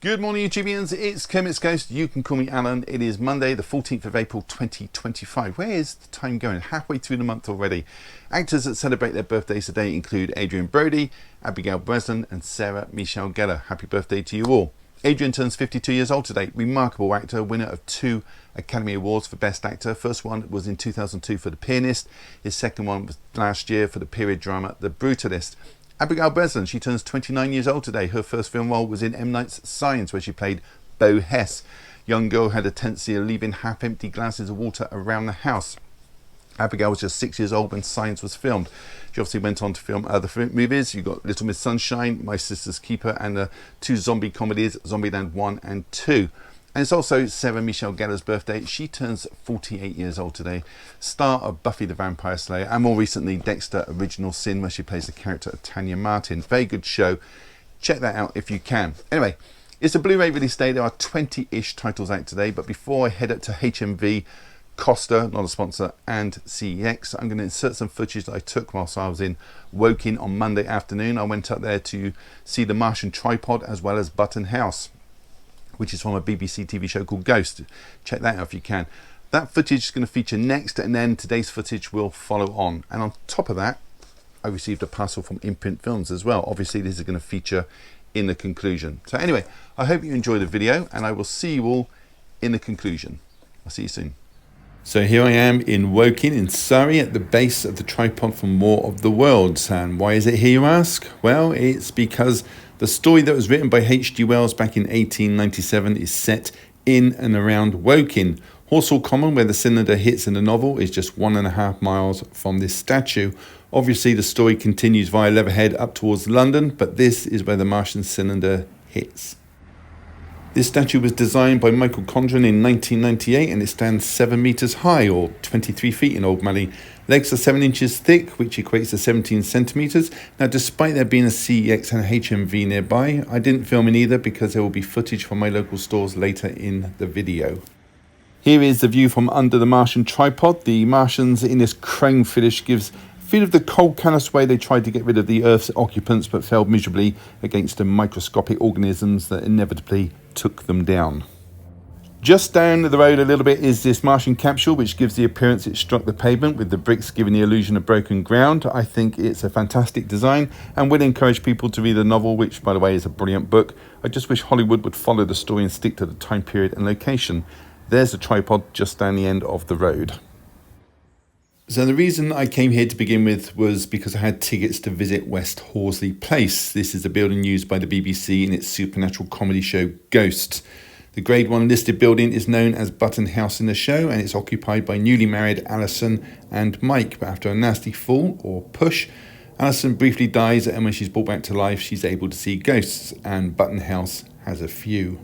Good morning, YouTubians. It's Kermit's Ghost. You can call me Alan. It is Monday, the 14th of April, 2025. Where is the time going? Halfway through the month already. Actors that celebrate their birthdays today include Adrian Brody, Abigail Breslin, and Sarah Michelle Gellar. Happy birthday to you all. Adrian turns 52 years old today. Remarkable actor, winner of 2 Academy Awards for Best Actor. First one was in 2002 for The Pianist. His second one was last year for the period drama The Brutalist. Abigail Breslin, she turns 29 years old today. Her first film role was in M. Night's Signs, where she played Bo Hess. Young girl had a tendency of leaving half-empty glasses of water around the house. Abigail was just 6 years old when Signs was filmed. She obviously went on to film other movies. You've got Little Miss Sunshine, My Sister's Keeper, and the 2 zombie comedies, Zombieland 1 and 2. And it's also Sarah Michelle Gellar's birthday. She turns 48 years old today. Star of Buffy the Vampire Slayer and more recently Dexter Original Sin, where she plays the character of Tanya Martin. Very good show. Check that out if you can. Anyway, it's a Blu-ray release day. There are 20-ish titles out today. But before I head up to HMV, Costa, not a sponsor, and CEX, I'm going to insert some footage that I took whilst I was in Woking on Monday afternoon. I went up there to see The Martian Tripod as well as Button House, which is from a BBC TV show called Ghost. Check that out if you can. That footage is going to feature next, and then today's footage will follow on. And on top of that, I received a parcel from Imprint Films as well. Obviously, this is going to feature in the conclusion. So anyway, I hope you enjoy the video, and I will see you all in the conclusion. I'll see you soon. So here I am in Woking in Surrey at the base of the tripod from War of the Worlds. And why is it here, you ask? Well, it's because the story that was written by H.G. Wells back in 1897 is set in and around Woking. Horsell Common, where the cylinder hits in the novel, is just 1.5 miles from this statue. Obviously, the story continues via Leatherhead up towards London, but this is where the Martian cylinder hits. This statue was designed by Michael Condren in 1998 and it stands 7 metres high, or 23 feet in Old Money. Legs are 7 inches thick, which equates to 17 centimetres. Now, despite there being a CEX and HMV nearby, I didn't film in either because there will be footage from my local stores later in the video. Here is the view from under the Martian tripod. The Martians in this chrome finish gives feel of the cold callous way they tried to get rid of the Earth's occupants but failed miserably against the microscopic organisms that inevitably took them down. Just down the road a little bit is this Martian capsule, which gives the appearance it struck the pavement, with the bricks giving the illusion of broken ground. I think it's a fantastic design and would encourage people to read the novel, which by the way is a brilliant book. I just wish Hollywood would follow the story and stick to the time period and location. There's the tripod just down the end of the road. So the reason I came here to begin with was because I had tickets to visit West Horsley Place. This is a building used by the BBC in its supernatural comedy show Ghosts. The Grade 1 listed building is known as Button House in the show, and it's occupied by newly married Alison and Mike. But after a nasty fall or push, Alison briefly dies, and when she's brought back to life, she's able to see ghosts, and Button House has a few.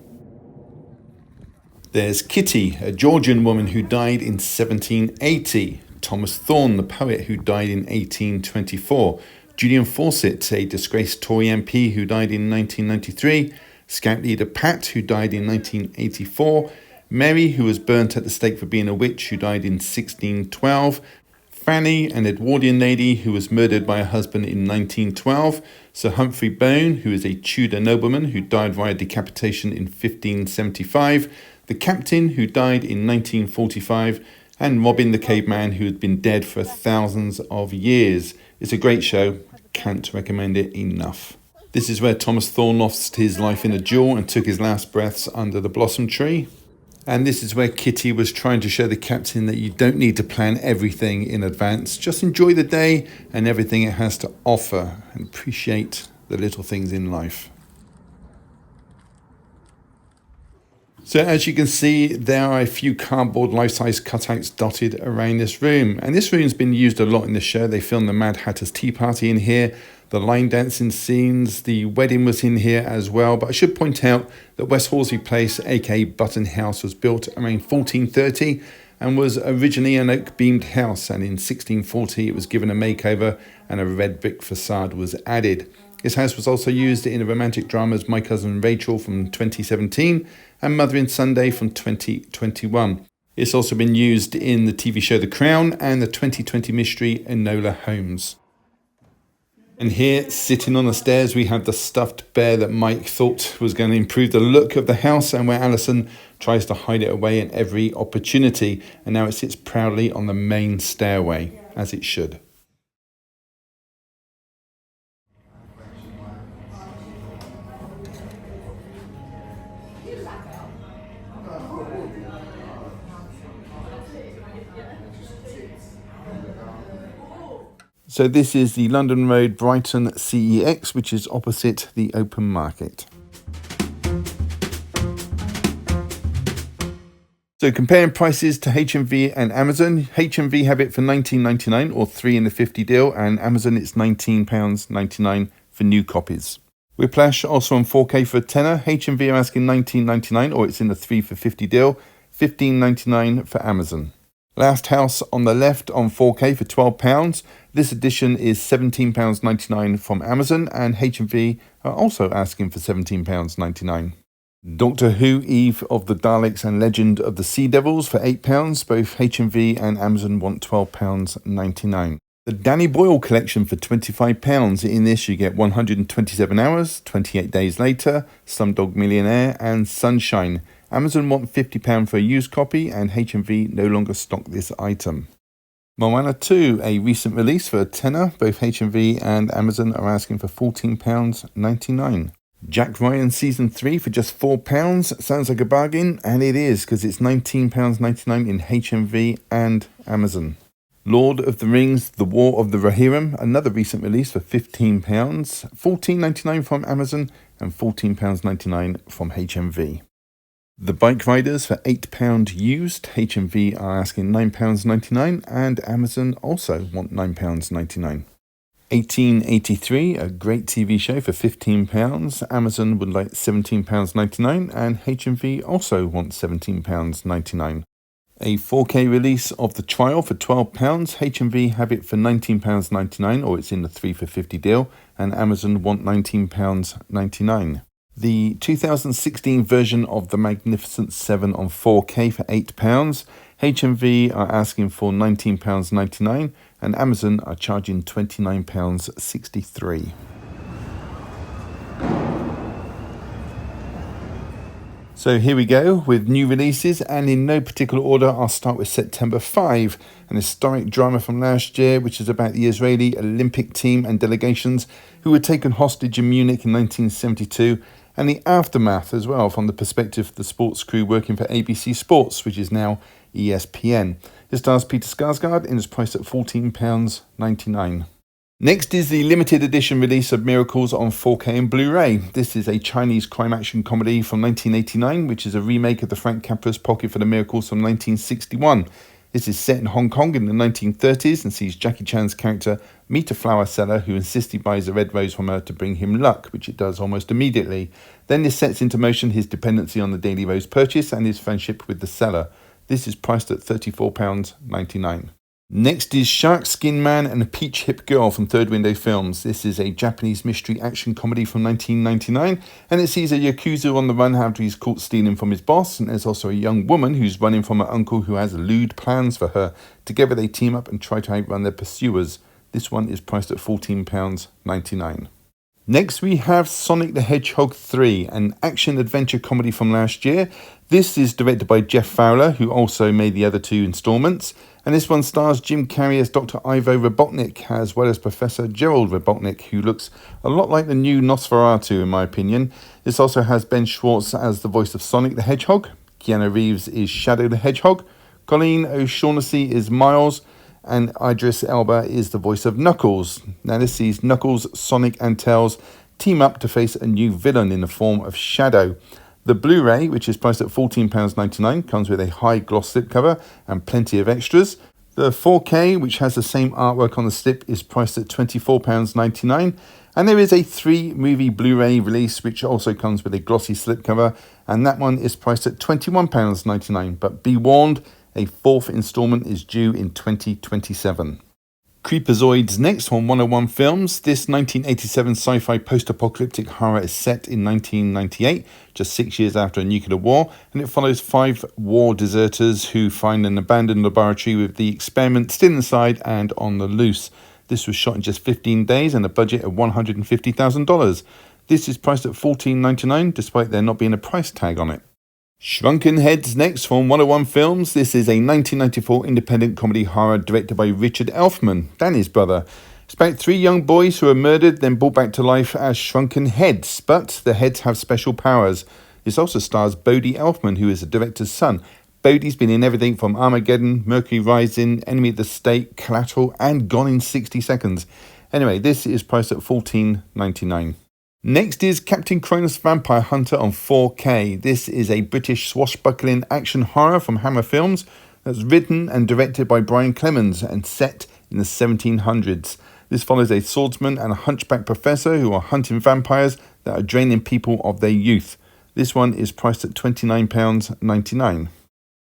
There's Kitty, a Georgian woman who died in 1780. Thomas Thorne, the poet who died in 1824. Julian Fawcett, a disgraced Tory MP who died in 1993. Scout leader Pat, who died in 1984. Mary, who was burnt at the stake for being a witch, who died in 1612. Fanny, an Edwardian lady who was murdered by her husband in 1912. Sir Humphrey Bone, who is a Tudor nobleman who died via decapitation in 1575. The captain, who died in 1945. And Robin the Caveman, who had been dead for thousands of years. It's a great show, can't recommend it enough. This is where Thomas Thorne lost his life in a duel and took his last breaths under the blossom tree. And this is where Kitty was trying to show the captain that you don't need to plan everything in advance. Just enjoy the day and everything it has to offer and appreciate the little things in life. So as you can see, there are a few cardboard life-size cutouts dotted around this room. And this room's been used a lot in the show. They filmed the Mad Hatter's Tea Party in here, the line dancing scenes, the wedding was in here as well. But I should point out that West Horsley Place, aka Button House, was built around 1430 and was originally an oak-beamed house. And in 1640, it was given a makeover and a red brick facade was added. This house was also used in the romantic dramas My Cousin Rachel from 2017 and Mothering Sunday from 2021. It's also been used in the TV show The Crown and the 2020 mystery Enola Holmes. And here, sitting on the stairs, we have the stuffed bear that Mike thought was going to improve the look of the house, and where Alison tries to hide it away at every opportunity. And now it sits proudly on the main stairway, as it should. So this is the London Road Brighton CEX, which is opposite the open market. So comparing prices to HMV and Amazon, HMV have it for £19.99 or 3 in the 50 deal, and Amazon it's £19.99 for new copies. Whiplash also on 4K for a tenner. HMV are asking £19.99 or it's in the 3 for 50 deal, £15.99 for Amazon. Last House on the left on 4K for £12. This edition is £17.99 from Amazon, and HMV are also asking for £17.99. Doctor Who, Eve of the Daleks and Legend of the Sea Devils for £8. Both HMV and Amazon want £12.99. The Danny Boyle collection for £25. In this you get 127 Hours, 28 Days Later, Slumdog Millionaire and Sunshine. Amazon want £50 for a used copy, and HMV no longer stock this item. Moana 2, a recent release for a tenner. Both HMV and Amazon are asking for £14.99. Jack Ryan Season 3 for just £4. Sounds like a bargain, and it is, because it's £19.99 in HMV and Amazon. Lord of the Rings, The War of the Rohirrim, another recent release for £15. £14.99 from Amazon and £14.99 from HMV. The Bike Riders for £8 used. HMV are asking £9.99 and Amazon also want £9.99. 1883, a great TV show for £15. Amazon would like £17.99 and HMV also want £17.99. A 4K release of The Trial for £12. HMV have it for £19.99 or it's in the 3 for 50 deal, and Amazon want £19.99. The 2016 version of The Magnificent Seven on 4K for £8. HMV are asking for £19.99 and Amazon are charging £29.63. So here we go with new releases, and in no particular order I'll start with September 5, an historic drama from last year which is about the Israeli Olympic team and delegations who were taken hostage in Munich in 1972, and the aftermath as well from the perspective of the sports crew working for ABC Sports, which is now ESPN. It stars Peter Skarsgård and is priced at £14.99. Next is the limited edition release of Miracles on 4K and Blu-ray. This is a Chinese crime action comedy from 1989, which is a remake of the Frank Capra's Pocket for the Miracles from 1961. This is set in Hong Kong in the 1930s and sees Jackie Chan's character meet a flower seller who insists he buys a red rose from her to bring him luck, which it does almost immediately. Then this sets into motion his dependency on the daily rose purchase and his friendship with the seller. This is priced at £34.99. Next is Shark Skin Man and a Peach Hip Girl from Third Window Films. This is a Japanese mystery action comedy from 1999, and it sees a Yakuza on the run after he's caught stealing from his boss, and there's also a young woman who's running from her uncle who has lewd plans for her. Together they team up and try to outrun their pursuers. This one is priced at £14.99. Next we have Sonic the Hedgehog 3, an action-adventure comedy from last year. This is directed by Jeff Fowler, who also made the other two installments. And this one stars Jim Carrey as Dr. Ivo Robotnik, as well as Professor Gerald Robotnik, who looks a lot like the new Nosferatu in my opinion. This also has Ben Schwartz as the voice of Sonic the Hedgehog. Keanu Reeves is Shadow the Hedgehog. Colleen O'Shaughnessy is Miles. And Idris Elba is the voice of Knuckles. Now this sees Knuckles, Sonic and Tails team up to face a new villain in the form of Shadow. The Blu-ray, which is priced at £14.99, comes with a high gloss slipcover and plenty of extras. The 4K, which has the same artwork on the slip, is priced at £24.99. And there is a 3-movie Blu-ray release, which also comes with a glossy slipcover, and that one is priced at £21.99. But be warned, a 4th instalment is due in 2027. Creepazoids next on 101 Films. This 1987 sci-fi post-apocalyptic horror is set in 1998, just 6 years after a nuclear war, and it follows 5 war deserters who find an abandoned laboratory with the experiment still inside and on the loose. This was shot in just 15 days and a budget of $150,000. This is priced at $14.99 despite there not being a price tag on it. Shrunken Heads next from 101 Films. This is a 1994 independent comedy horror directed by Richard Elfman, Danny's brother. It's about 3 young boys who are murdered, then brought back to life as shrunken heads, but the heads have special powers. This also stars Bodie Elfman, who is the director's son. Bodie's been in everything from Armageddon, Mercury Rising, Enemy of the State, Collateral, and Gone in 60 Seconds. Anyway, this is priced at $14.99. Next is Captain Cronus Vampire Hunter on 4K. This is a British swashbuckling action horror from Hammer Films that's written and directed by Brian Clemens and set in the 1700s. This follows a swordsman and a hunchback professor who are hunting vampires that are draining people of their youth. This one is priced at £29.99.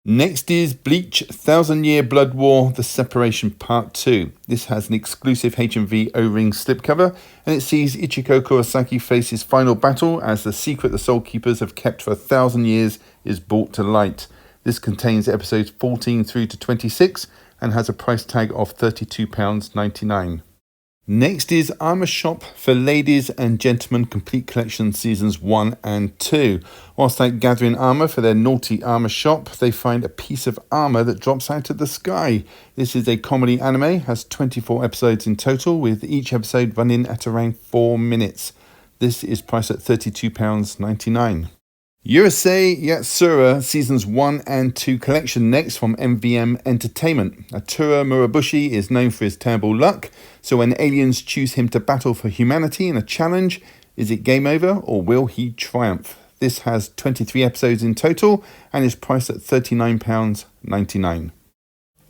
Next is Bleach, 1000 Year Blood War, The Separation Part 2. This has an exclusive H&V O-ring slipcover, and it sees Ichiko Kurosaki face his final battle as the secret the Soul Keepers have kept for 1,000 years is brought to light. This contains episodes 14 through to 26 and has a price tag of £32.99. Next is Armour Shop for Ladies and Gentlemen Complete Collection Seasons 1 and 2. Whilst out gathering armour for their naughty armour shop, they find a piece of armour that drops out of the sky. This is a comedy anime, has 24 episodes in total, with each episode running at around 4 minutes. This is priced at £32.99. Urusei Yatsura Seasons 1 and 2 collection next from MVM Entertainment. Atura Murabushi is known for his terrible luck, so when aliens choose him to battle for humanity in a challenge, is it game over or will he triumph? This has 23 episodes in total and is priced at £39.99.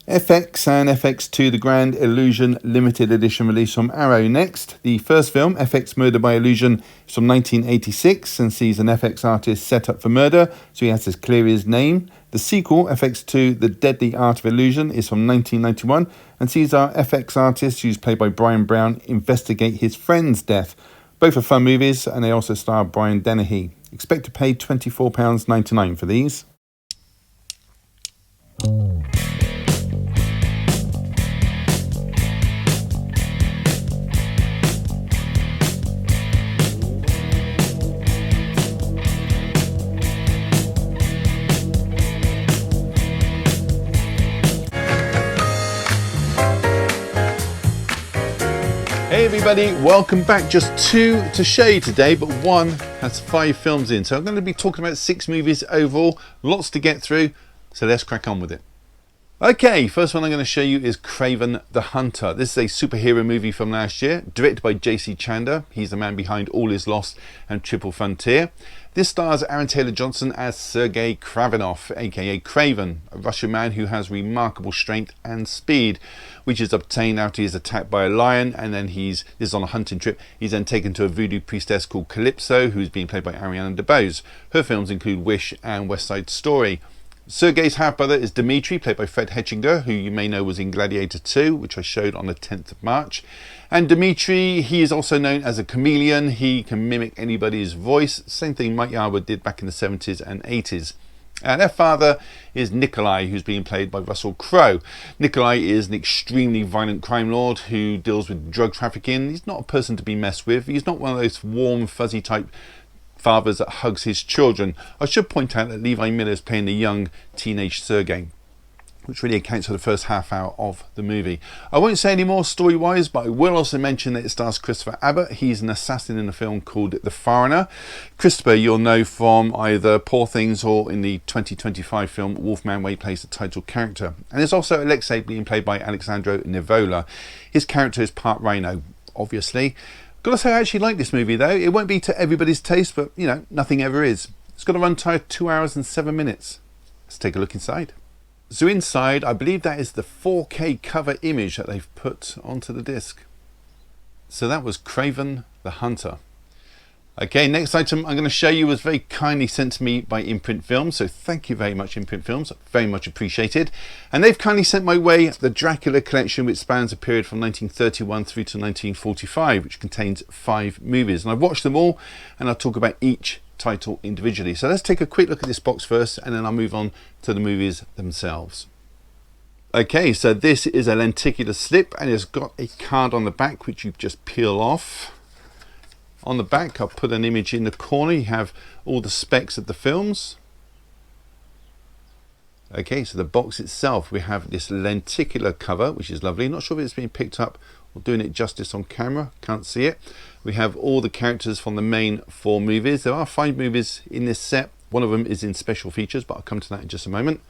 FX and FX2 The Grand Illusion limited edition release from Arrow next. The first film, FX Murder by Illusion, is from 1986 and sees an FX artist set up for murder, so he has to clear his name. The sequel, FX2 The Deadly Art of Illusion, is from 1991 and sees our FX artist, who's played by Brian Brown, investigate his friend's death. Both are fun movies and they also star Brian Dennehy. Expect to pay £24.99 for these. Hey everybody, welcome back. Just 2 to show you today, but one has 5 films in. So I'm going to be talking about 6 movies overall, lots to get through, so let's crack on with it. Okay, first one I'm going to show you is Kraven the Hunter. This is a superhero movie from last year, directed by J.C. Chanda. He's the man behind All Is Lost and Triple Frontier. This stars Aaron Taylor-Johnson as Sergei Kravenov, aka Kraven, a Russian man who has remarkable strength and speed, which is obtained after he is attacked by a lion, and then this is on a hunting trip. He's then taken to a voodoo priestess called Calypso, who's being played by Ariana DeBose. Her films include Wish and West Side Story. Sergei's half-brother is Dmitri, played by Fred Hetchinger, who you may know was in Gladiator 2, which I showed on the 10th of March. And Dmitri, he is also known as a chameleon. He can mimic anybody's voice. Same thing Mike Yarwood did back in the 70s and 80s. And their father is Nikolai, who's being played by Russell Crowe. Nikolai is an extremely violent crime lord who deals with drug trafficking. He's not a person to be messed with. He's not one of those warm, fuzzy type fathers that hugs his children. I should point out that Levi Miller is playing the young teenage Sergei, which really accounts for the first half hour of the movie. I won't say any more story-wise, but I will also mention that it stars Christopher Abbott. He's an assassin in a film called The Foreigner. Christopher you'll know from either Poor Things or in the 2025 film Wolfman, where he plays the title character. And there's also Alexei being played by Alexandro Nivola. His character is part rhino, obviously. Gotta say I actually like this movie though. It won't be to everybody's taste, but you know, nothing ever is. It's got a runtime of 2 hours and 7 minutes. Let's take a look inside. So inside, I believe that is the 4K cover image that they've put onto the disc. So that was Kraven the Hunter. Okay, next item I'm going to show you was very kindly sent to me by Imprint Films, so thank you very much Imprint Films, very much appreciated. And they've kindly sent my way the Dracula collection, which spans a period from 1931 through to 1945, which contains 5 movies. And I've watched them all, and I'll talk about each title individually. So let's take a quick look at this box first, and then I'll move on to the movies themselves. Okay, so this is a lenticular slip and it's got a card on the back which you just peel off. On the back I'll put an image in the corner. You have all the specs of the films. Okay, so the box itself, we have this lenticular cover, which is lovely. Not sure if it's been picked up or doing it justice on camera, can't see it. We have all the characters from the main 4 movies. There are 5 movies in this set. One of them is in special features, but I'll come to that in just a moment.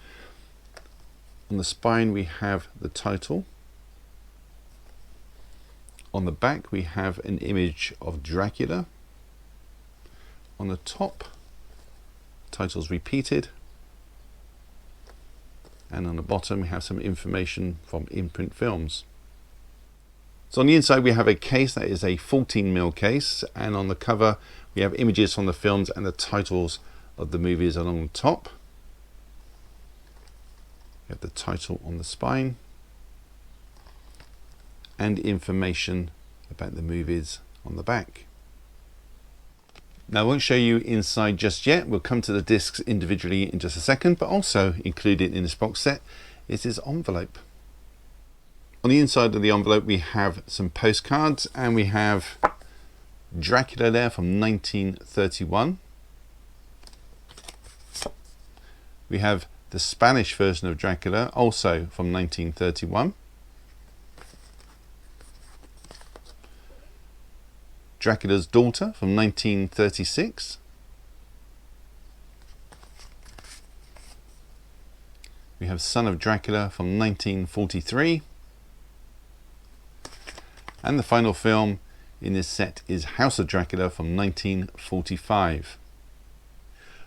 On the spine we have the title. On the back we have an image of Dracula. On the top, titles repeated. And on the bottom we have some information from Imprint Films. So on the inside we have a case that is a 14mm case, and on the cover we have images from the films and the titles of the movies along the top. We have the title on the spine and information about the movies on the back. Now I won't show you inside just yet, we'll come to the discs individually in just a second, but also included in this box set is this envelope. On the inside of the envelope we have some postcards, and we have Dracula there from 1931. We have the Spanish version of Dracula, also from 1931. Dracula's Daughter from 1936. We have Son of Dracula from 1943. And the final film in this set is House of Dracula from 1945.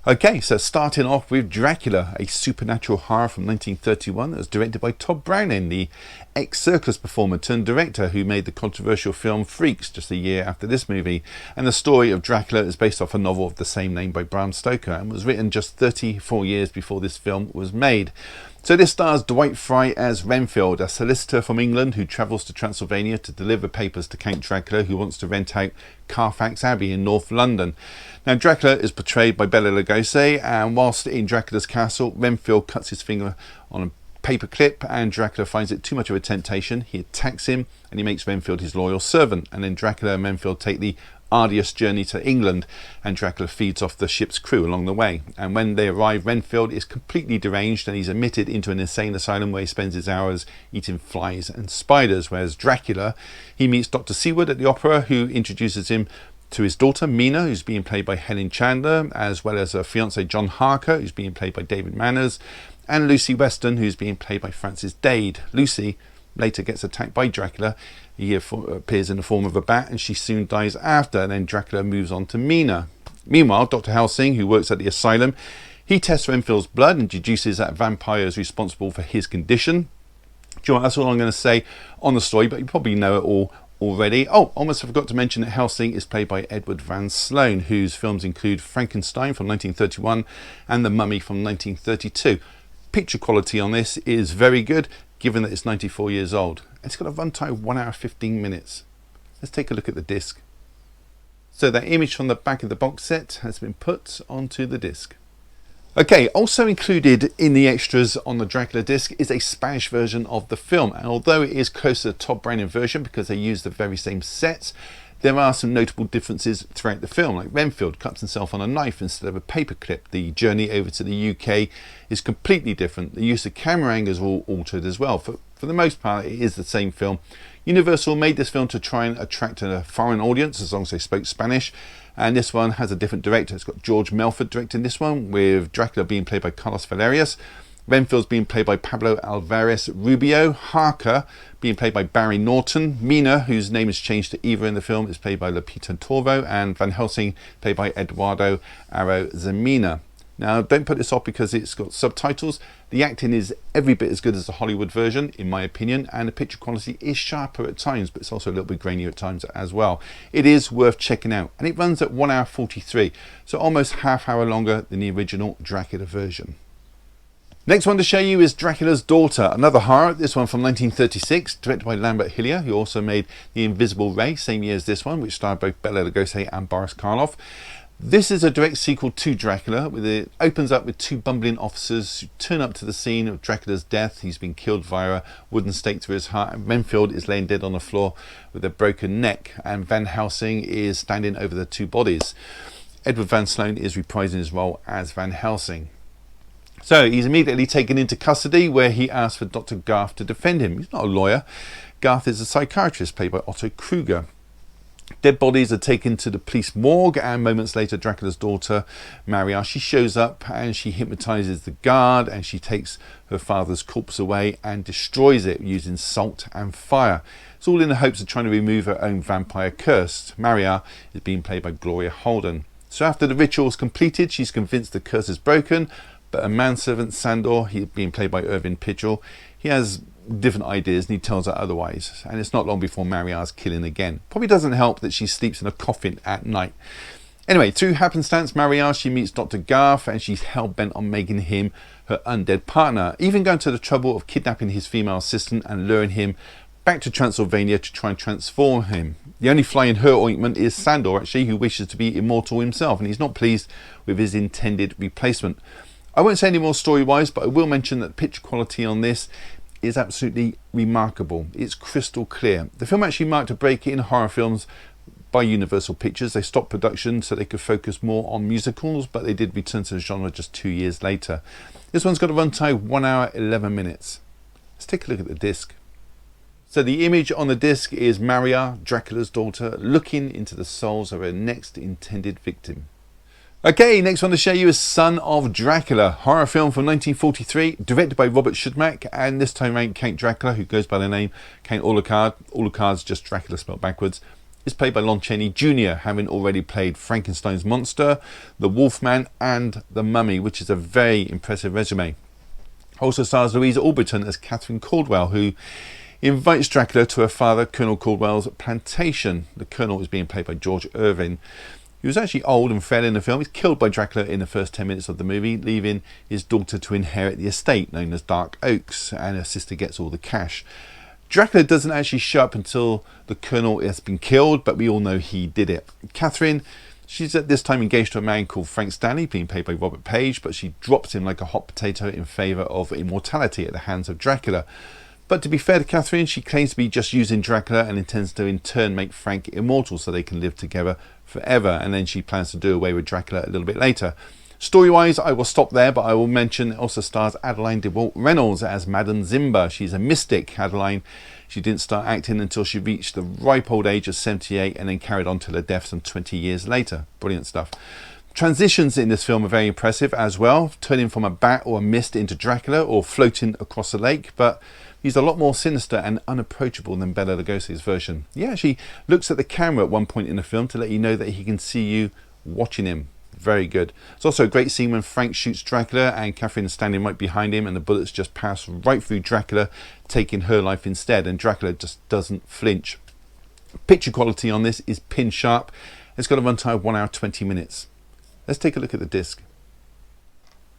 Okay, so starting off with Dracula, a supernatural horror from 1931 that was directed by Todd Browning, the ex-circus performer turned director who made the controversial film Freaks just a year after this movie. And the story of Dracula is based off a novel of the same name by Bram Stoker and was written just 34 years before this film was made. So this stars Dwight Fry as Renfield, a solicitor from England who travels to Transylvania to deliver papers to Count Dracula, who wants to rent out Carfax Abbey in North London. Now Dracula is portrayed by Bela Lugosi, and whilst in Dracula's castle, Renfield cuts his finger on a paper clip and Dracula finds it too much of a temptation. He attacks him and he makes Renfield his loyal servant, and then Dracula and Renfield take the arduous journey to England, and Dracula feeds off the ship's crew along the way. And when they arrive, Renfield is completely deranged and he's admitted into an insane asylum where he spends his hours eating flies and spiders. Whereas Dracula, he meets Dr. Seward at the opera, who introduces him to his daughter Mina, who's being played by Helen Chandler, as well as her fiance John Harker, who's being played by David Manners, and Lucy Weston, who's being played by Frances Dade. Lucy later gets attacked by Dracula. He appears in the form of a bat and she soon dies after, and then Dracula moves on to Mina. Meanwhile, Dr. Helsing, who works at the asylum, he tests Renfield's blood and deduces that a vampire is responsible for his condition. Do you know what, that's all I'm going to say on the story, but you probably know it all already. Oh, almost forgot to mention that Helsing is played by Edward Van Sloan, whose films include Frankenstein from 1931 and The Mummy from 1932. Picture quality on this is very good, given that it's 94 years old. It's got a runtime of 1 hour 15 minutes. Let's take a look at the disc. So that image from the back of the box set has been put onto the disc. Okay, also included in the extras on the Dracula disc is a Spanish version of the film, and although it is close to the Todd Browning version because they use the very same sets, there are some notable differences throughout the film, like Renfield cuts himself on a knife instead of a paperclip. The journey over to the UK is completely different. The use of camera angles are all altered as well. For the most part, it is the same film. Universal made this film to try and attract a foreign audience as long as they spoke Spanish, and this one has a different director. It's got George Melford directing this one, with Dracula being played by Carlos Valerius, Renfield's being played by Pablo Alvarez Rubio, Harker being played by Barry Norton, Mina, whose name is changed to Eva in the film, is played by Lupita Torvo, and Van Helsing played by Eduardo Arozamena. Now, don't put this off because it's got subtitles. The acting is every bit as good as the Hollywood version, in my opinion, and the picture quality is sharper at times, but it's also a little bit grainier at times as well. It is worth checking out, and it runs at 1 hour 43, so almost half hour longer than the original Dracula version. Next one to show you is Dracula's Daughter, another horror, this one from 1936, directed by Lambert Hillier, who also made The Invisible Ray, same year as this one, which starred both Bela Lugosi and Boris Karloff. This is a direct sequel to Dracula. It opens up with two bumbling officers who turn up to the scene of Dracula's death. He's been killed via a wooden stake through his heart, and Renfield is laying dead on the floor with a broken neck, and Van Helsing is standing over the two bodies. Edward Van Sloan is reprising his role as Van Helsing. So he's immediately taken into custody, where he asks for Dr. Garth to defend him. He's not a lawyer. Garth is a psychiatrist played by Otto Kruger. Dead bodies are taken to the police morgue, and moments later Dracula's daughter Maria, she shows up and she hypnotizes the guard, and she takes her father's corpse away and destroys it using salt and fire. It's all in the hopes of trying to remove her own vampire curse. Maria is being played by Gloria Holden. So after the ritual is completed, she's convinced the curse is broken, but a manservant, Sandor, he being played by Irving Pidgell, he has different ideas and he tells her otherwise, and it's not long before Maria's killing again. Probably doesn't help that she sleeps in a coffin at night. Anyway, through happenstance, Maria, she meets Dr. Garth, and she's hell-bent on making him her undead partner, even going to the trouble of kidnapping his female assistant and luring him back to Transylvania to try and transform him. The only fly in her ointment is Sandor, actually, who wishes to be immortal himself, and he's not pleased with his intended replacement. I won't say any more story-wise, but I will mention that the picture quality on this is absolutely remarkable. It's crystal clear. The film actually marked a break in horror films by Universal Pictures. They stopped production so they could focus more on musicals, but they did return to the genre just 2 years later. This one's got a runtime of 1 hour 11 minutes. Let's take a look at the disc. So the image on the disc is Maria, Dracula's daughter, looking into the souls of her next intended victim. Okay, next one to show you is Son of Dracula, horror film from 1943, directed by Robert Schudmak, and this time around Count Dracula, who goes by the name Count Alucard. Alucard's just Dracula spelled backwards. Is played by Lon Chaney Jr., having already played Frankenstein's monster, the Wolfman, and the Mummy, which is a very impressive resume. Also stars Louisa Alberton as Catherine Caldwell, who invites Dracula to her father, Colonel Caldwell's plantation. The Colonel is being played by George Irvin. He was actually old and frail in the film. He's killed by Dracula in the first 10 minutes of the movie, leaving his daughter to inherit the estate known as Dark Oaks, and her sister gets all the cash. Dracula doesn't actually show up until the Colonel has been killed, but we all know he did it. Catherine, she's at this time engaged to a man called Frank Stanley, being played by Robert Page, but she drops him like a hot potato in favour of immortality at the hands of Dracula. But to be fair to Catherine, she claims to be just using Dracula and intends to in turn make Frank immortal so they can live together forever, and then she plans to do away with Dracula a little bit later. Story-wise, I will stop there, but I will mention it also stars Adeline DeWalt Reynolds as Madame Zimba. She's a mystic. Adeline, she didn't start acting until she reached the ripe old age of 78 and then carried on till her death some 20 years later. Brilliant stuff. Transitions in this film are very impressive as well, turning from a bat or a mist into Dracula or floating across a lake, but he's a lot more sinister and unapproachable than Bela Lugosi's version. He actually looks at the camera at one point in the film to let you know that he can see you watching him. Very good. It's also a great scene when Frank shoots Dracula and Catherine is standing right behind him, and the bullets just pass right through Dracula, taking her life instead, and Dracula just doesn't flinch. Picture quality on this is pin sharp. It's got a runtime of 1 hour 20 minutes. Let's take a look at the disc.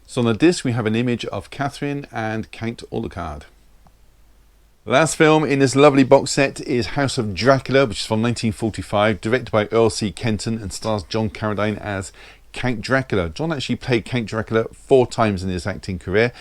So on the disc we have an image of Catherine and Count Alucard. The last film in this lovely box set is House of Dracula, which is from 1945, directed by Earl C. Kenton, and stars John Carradine as Count Dracula. John actually played Count Dracula 4 times in his acting career,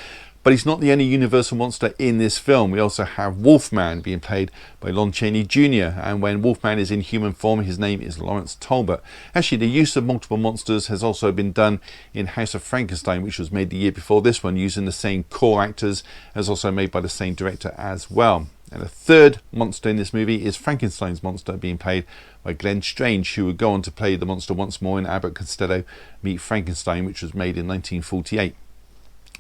but he's not the only Universal monster in this film. We also have Wolfman being played by Lon Chaney Jr., and when Wolfman is in human form, his name is Lawrence Talbot. Actually, the use of multiple monsters has also been done in House of Frankenstein, which was made the year before this one, using the same core actors, as also made by the same director as well. And the third monster in this movie is Frankenstein's monster, being played by Glenn Strange, who would go on to play the monster once more in Abbott Costello Meet Frankenstein, which was made in 1948.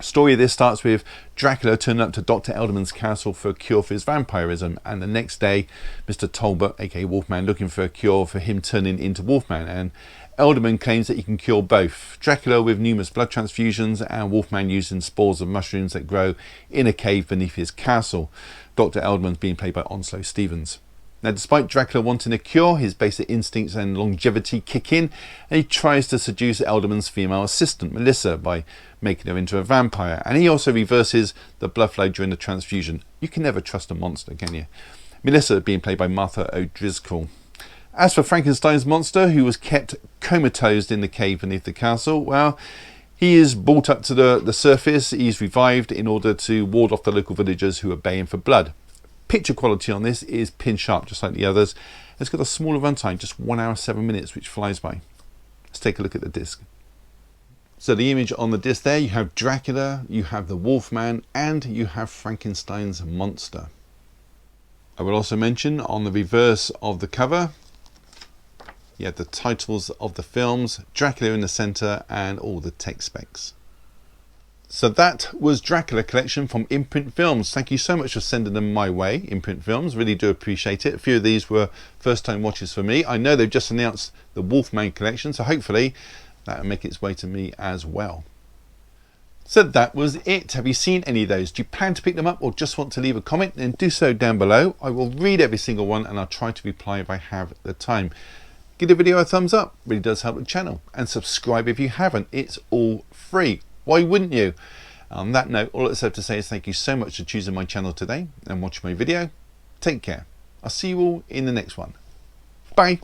Story of this starts with Dracula turning up to Dr. Elderman's castle for a cure for his vampirism, and the next day Mr. Talbot, aka Wolfman, looking for a cure for him turning into Wolfman, and Elderman claims that he can cure both. Dracula with numerous blood transfusions, and Wolfman using spores of mushrooms that grow in a cave beneath his castle. Dr. Elderman's being played by Onslow Stevens. Now, despite Dracula wanting a cure, his basic instincts and longevity kick in, and he tries to seduce Elderman's female assistant, Melissa, by making her into a vampire. And he also reverses the blood flow during the transfusion. You can never trust a monster, can you? Melissa being played by Martha O'Driscoll. As for Frankenstein's monster, who was kept comatose in the cave beneath the castle. Well, he is brought up to the surface. He's revived in order to ward off the local villagers who are baying for blood. Picture quality on this is pin sharp, just like the others. It's got a smaller runtime, just 1 hour 7 minutes, which flies by. Let's take a look at the disc. So the image on the disc there, you have Dracula, you have the Wolfman, and you have Frankenstein's monster. I will also mention on the reverse of the cover, you have the titles of the films, Dracula in the center, and all the tech specs. So that was Dracula collection from Imprint Films. Thank you so much for sending them my way, Imprint Films. Really do appreciate it. A few of these were first time watches for me. I know they've just announced the Wolfman collection, so hopefully that will make its way to me as well. So that was it. Have you seen any of those? Do you plan to pick them up or just want to leave a comment? Then do so down below. I will read every single one and I'll try to reply if I have the time. Give the video a thumbs up, really does help the channel, and subscribe if you haven't. It's all free. Why wouldn't you? On that note, all that's left to say is thank you so much for choosing my channel today and watching my video. Take care. I'll see you all in the next one. Bye.